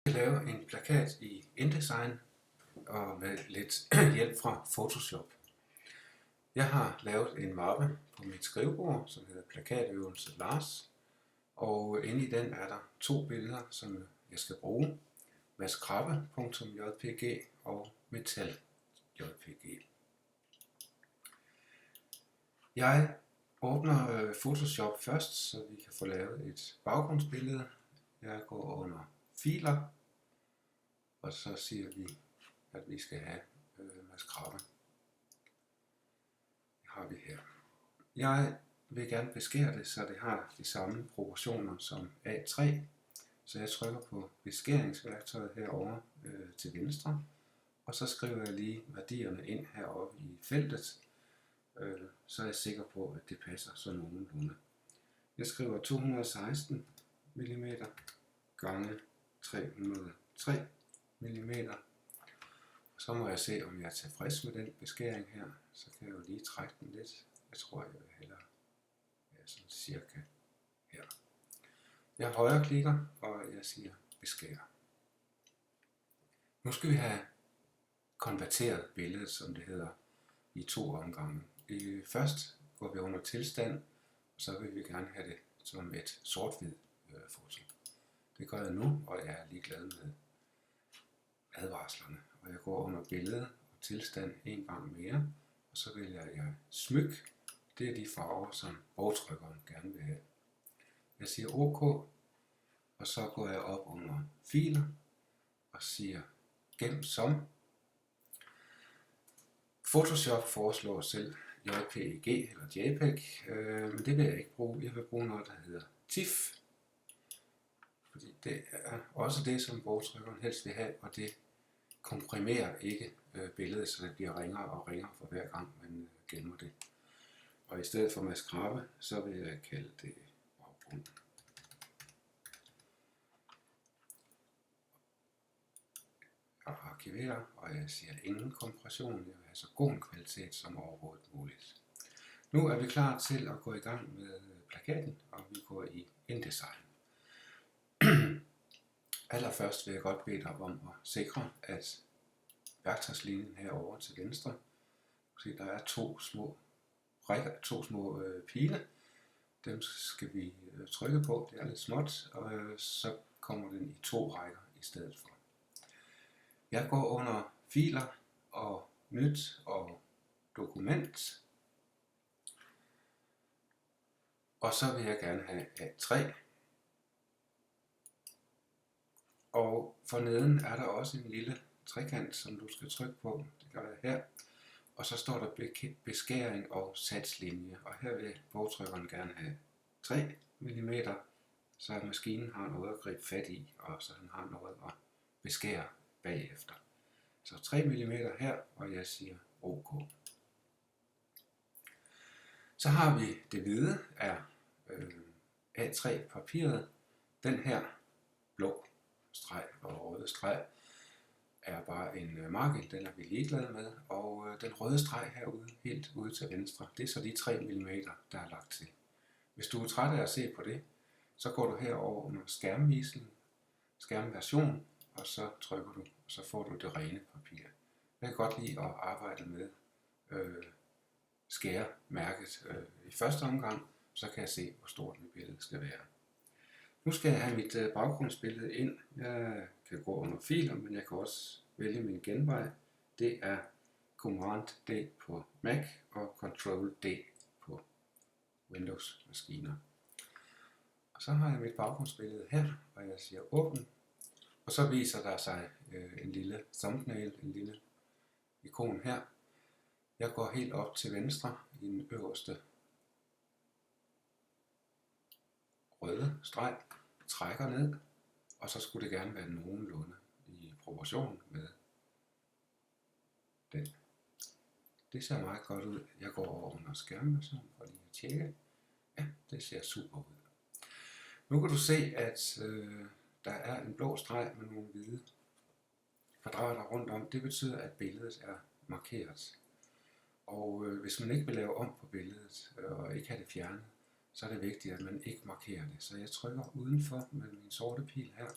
Jeg laver en plakat i InDesign og med lidt hjælp fra Photoshop. Jeg har lavet en mappe på mit skrivebord, som hedder Plakatøvelse Lars. Og inde i den er der 2 billeder, som jeg skal bruge. Maskrabbe.jpg og metal.jpg. Jeg åbner Photoshop først, så vi kan få lavet et baggrundsbillede. Jeg går under filer, og så siger vi, at vi skal have maskrabbe. Det har vi her. Jeg vil gerne beskære det, så det har de samme proportioner som A3. Så jeg trykker på beskæringsværktøjet herovre til venstre, og så skriver jeg lige værdierne ind heroppe i feltet, så er jeg sikker på, at det passer så nogenlunde. Jeg skriver 216 mm gange 303 mm. Så må jeg se, om jeg er tilfreds med den beskæring her. Så kan jeg jo lige trække den lidt. Jeg tror, jeg vil hellere være sådan cirka her. Jeg højreklikker, og jeg siger beskære. Nu skal vi have konverteret billedet, som det hedder, i 2 omgange. Først går vi under tilstand, og så vil vi gerne have det som et sort-hvid foto. Det gør jeg nu, og jeg er ligeglad med advarslerne. Og jeg går under billede og tilstand en gang mere, og så vælger jeg smyk. Det er de farver, som bogtrykkeren gerne vil have. Jeg siger OK, og så går jeg op under filer og siger gem som. Photoshop foreslår selv JPEG eller JPEG, men det vil jeg ikke bruge. Jeg vil bruge noget, der hedder TIFF, fordi det er også det, som bogtrykkeren helst vil have, og det komprimerer ikke billedet, så det bliver ringere og ringere for hver gang man gemmer det. Og i stedet for maskrabbe, så vil jeg kalde det baggrund. Jeg arkiverer, og jeg siger ingen kompression. Jeg vil have så god en kvalitet som overhovedet muligt. Nu er vi klar til at gå i gang med plakaten, og vi går i InDesign. Allerførst vil jeg godt bede dig om at sikre, at værktøjslinjen herovre til venstre, se, der er 2 små rækker, 2 små pile. Dem skal vi trykke på. Det er lidt småt, og så kommer den i 2 rækker i stedet for. Jeg går under filer og nyt og dokument. Og så vil jeg gerne have A3. Og for neden er der også en lille trekant, som du skal trykke på. Det gør jeg her. Og så står der beskæring og satslinje. Og her vil bogtrykkeren gerne have 3 mm, så maskinen har noget at gribe fat i, og så han har noget at beskære bagefter. Så 3 mm her, og jeg siger OK. Så har vi det hvide af A3 papiret. Den her blå streg og røde streg er bare en margin, den er vi ligeglade med. Og den røde streg herude, helt ude til venstre, det er så de 3 mm, der er lagt til. Hvis du er træt af at se på det, så går du herover under skærmvisning, skærmversion, og så trykker du, og så får du det rene papir. Jeg kan godt lide at arbejde med skæremærket i første omgang, så kan jeg se, hvor stort mit billede skal være. Nu skal jeg have mit baggrundsbillede ind. Jeg kan gå under filer, men jeg kan også vælge min genvej. Det er Command-D på Mac og Control-D på Windows-maskiner. Og så har jeg mit baggrundsbillede her, og jeg siger åbn. Og så viser der sig en lille thumbnail, en lille ikon her. Jeg går helt op til venstre i den øverste røde streg, trækker ned, og så skulle det gerne være nogenlunde i proportion med den. Det ser meget godt ud. Jeg går over under skærmversion for lige at tjekke. Ja, det ser super ud. Nu kan du se, at der er en blå streg med nogle hvide kvadrater rundt om. Det betyder, at billedet er markeret. Og hvis man ikke vil lave om på billedet og ikke have det fjernet, så er det vigtigt, at man ikke markerer det. Så jeg trykker udenfor med min sorte pil her,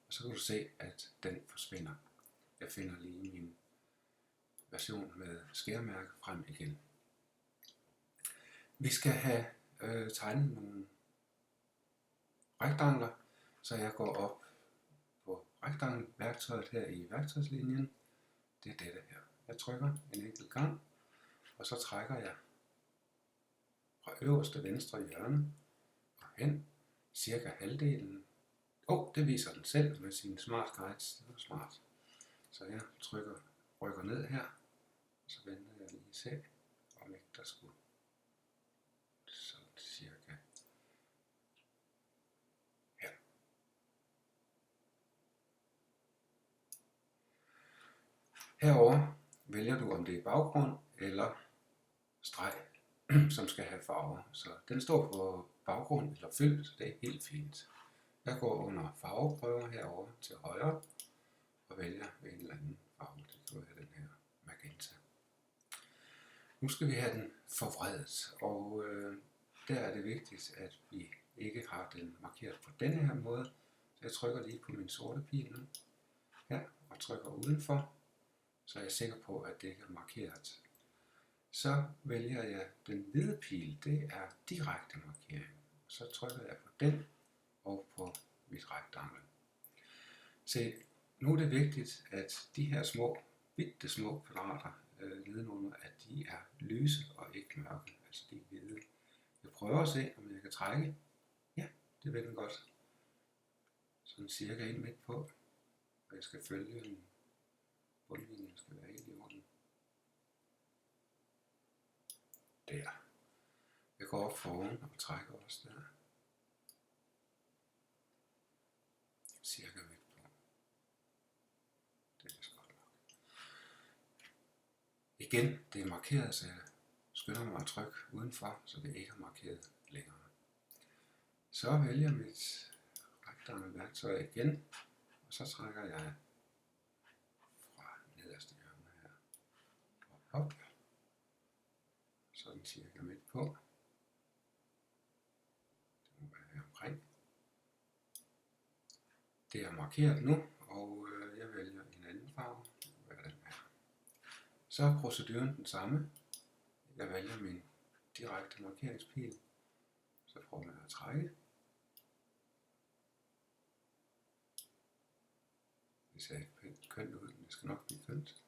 og så kan du se, at den forsvinder. Jeg finder lige min version med skærmærke frem igen. Vi skal have tegnet nogle rektangler, så jeg går op på rektangelværktøjet her i værktøjslinjen. Det er dette her. Jeg trykker en enkelt gang, og så trækker jeg fra øverste venstre hjørne og hen, cirka halvdelen. Det viser den selv med sine smart guides. Det var smart. Så jeg rykker ned her, og så venter jeg lige se, om ikke der skulle sådan cirka her. Herover vælger du, om det er baggrund eller streg, som skal have farver. Så den står på baggrund eller fyld, så det er helt fint. Jeg går under farveprøver herover til højre og vælger en eller anden farve. Det kan være den her magenta. Nu skal vi have den forvredet, og der er det vigtigt, at vi ikke har den markeret på denne her måde. Så jeg trykker lige på min sorte pil nu her og trykker udenfor, så er jeg sikker på, at det ikke er markeret. Så vælger jeg den hvide pil, det er direkte markering. Så trykker jeg på den og på mit rektangel. Se, nu er det vigtigt, at de her bitte små kvadrater nedenunder, at de er lyse og ikke mørke, altså de er hvide. Jeg prøver at se, om jeg kan trække. Ja, det vil den godt. Sådan cirka ind midt på, og jeg skal følge den. Bundlinjen skal være helt i orden. Der. Jeg går op foroven og trækker også der. Cirka midt på. Det er vist godt nok. Igen, det er markeret, så jeg skynder mig at trykke udenfor, så det ikke er markeret længere. Så vælger jeg mit rektangelværktøj igen, og så trækker jeg fra nederste hjørne her og op. Sådan cirka midt på. Det må være her omkring. Det er markeret nu, og jeg vælger en anden farve. Det må være den her. Så er proceduren den samme. Jeg vælger min direkte markeringspil. Så prøver jeg at trække. Det ser ikke pænt kønt ud, men det skal nok blive kønt.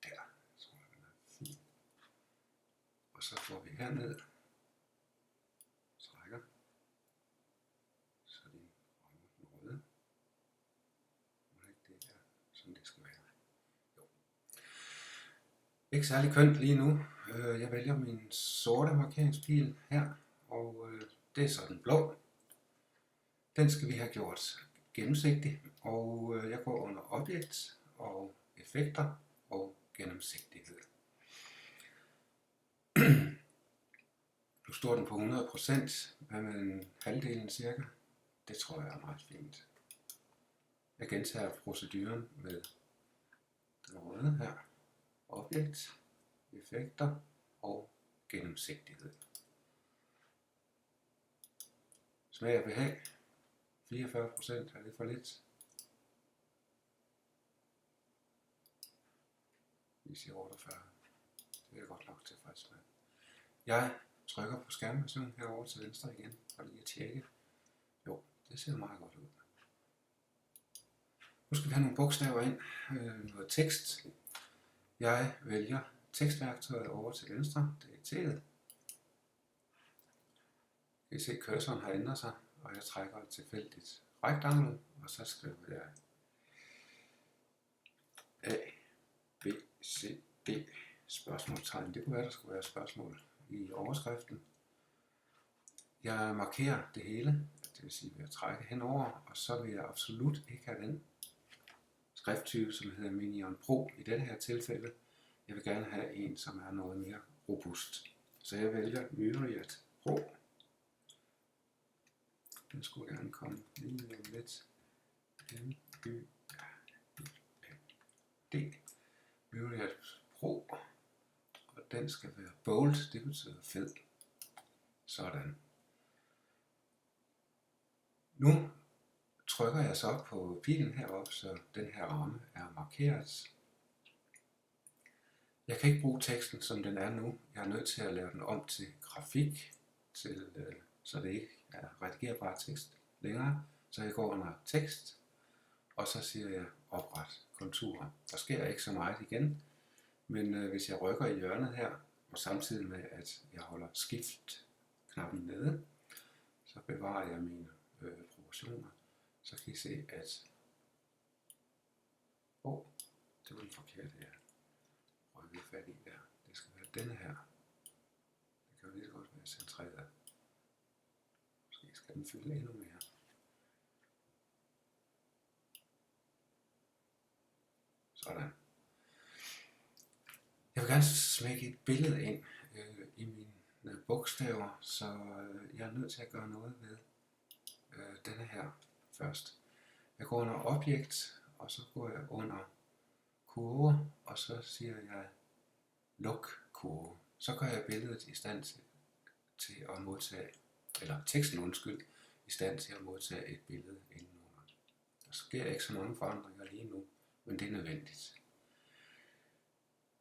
Der, så er den fin. Og så får vi herned. Trækker. Så de rammer den røde. Og ikke det er, som det skal være. Jo. Ikke særlig kønt lige nu. Jeg vælger min sorte markeringspil her, og det er så den blå. Den skal vi have gjort gennemsigtig, og jeg går under objekt og effekter og gennemsigtighed. Nu står den på 100%, hvad med en halvdelen cirka? Det tror jeg er meget fint. Jeg gentager proceduren med den røde her. Objekt, effekter og gennemsigtighed. Smag og behag. 44%, er det for lidt? Vi siger 48. Det er godt nok tilfreds med. Jeg trykker på skærmversionen herovre til venstre igen, og lige at tjekke. Jo, det ser meget godt ud. Nu skal vi have nogle bogstaver ind, noget tekst. Jeg vælger tekstværktøjet over til venstre, det er T'et. I kan se, at cursoren har ændret sig, og jeg trækker et tilfældigt rektangel, og så skriver jeg A, B, C, D, spørgsmålstegn. Det kunne være, der skulle være spørgsmål i overskriften. Jeg markerer det hele, det vil sige, at jeg trækker henover, og så vil jeg absolut ikke have den skrifttype, som hedder Minion Pro i dette her tilfælde. Jeg vil gerne have en, som er noget mere robust. Så jeg vælger Myriad Pro. Den skulle gerne komme lige om lidt. M-Y-R-I-A-D. Myriad Pro. Og den skal være bold, det betyder fed. Sådan. Nu trykker jeg så på pilen heroppe, så den her ramme er markeret. Jeg kan ikke bruge teksten, som den er nu. Jeg er nødt til at lave den om til grafik, så det ikke er redigerbar tekst længere. Så jeg går under tekst, og så siger jeg opret konturer. Der sker ikke så meget igen, men hvis jeg rykker i hjørnet her, og samtidig med at jeg holder skift-knappen nede, så bevarer jeg mine proportioner. Så kan I se, at det var den forkerte, jeg rykkede fat i der. Det skal være denne her. Det kan jo lige så godt være centreret. Måske skal den fylde endnu mere. Sådan. Jeg vil gerne smække et billede ind i mine bogstaver, så jeg er nødt til at gøre noget ved denne her først. Jeg går under objekt, og så går jeg under kurve, og så siger jeg luk kurve. Så gør jeg billedet i stand til at modtage, eller teksten i stand til at modtage et billede indenunder. Der sker ikke så mange forandringer lige nu, men det er nødvendigt.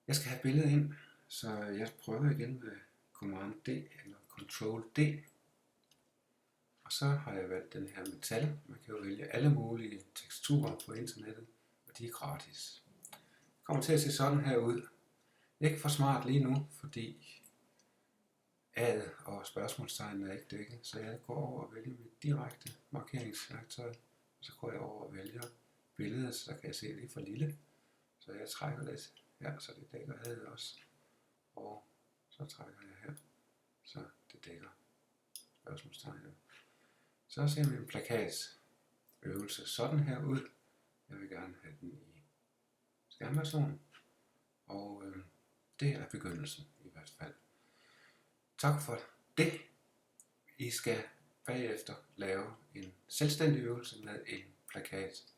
Jeg skal have billedet ind, så jeg prøver igen med Command D eller Control D. Og så har jeg valgt den her metal. Man kan jo vælge alle mulige teksturer på internettet, og de er gratis. Det kommer til at se sådan her ud. Ikke for smart lige nu, fordi A'et og spørgsmålstegnet er ikke dækket, så jeg går over og vælger mit direkte markeringsværktøj. Og så går jeg over og vælger billedet, så kan jeg se det for lille. Så jeg trækker lidt her, så det dækker A'et også. Og så trækker jeg her, så det dækker spørgsmålstegnet. Så ser vi en plakatøvelse sådan her ud. Jeg vil gerne have den i skærmversion. Og det er begyndelsen i hvert fald. Tak for det. I skal bagefter lave en selvstændig øvelse med en plakat